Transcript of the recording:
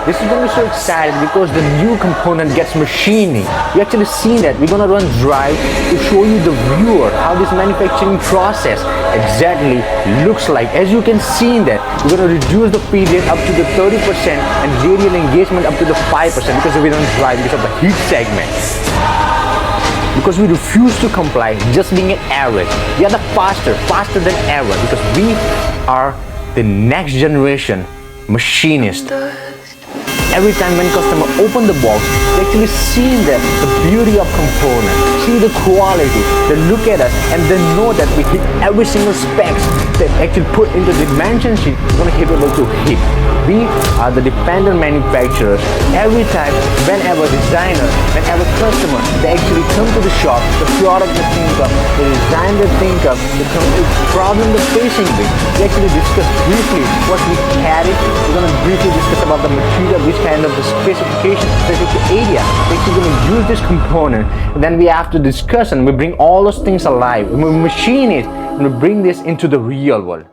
This is going to be so exciting because the new component gets machining. You actually see that. We're going to run drive to show you the viewer how this manufacturing process exactly looks like. As you can see that, we're going to reduce the feed rate up to the 30% and radial engagement up to the 5% because we don't drive because of the heat segment. Because we refuse to comply just being an average. We are the faster than ever because we are the next generation machinist. Every time when customer open the box, they actually see the beauty of component, see the quality, they look at us and they know that we hit every single specs that actually put into the dimension sheet, we're going to be able to hit. We are the dependent manufacturers. Every time, whenever designer, whenever customer, they actually come to the shop, the product they think of, the design they think of, the problem they're facing with, we actually discuss briefly what we carry. We're going to briefly discuss about the material, which kind of the specification, specific area. We're actually going to use this component. And then we have to discuss and we bring all those things alive. We machine it and we bring this into the real world.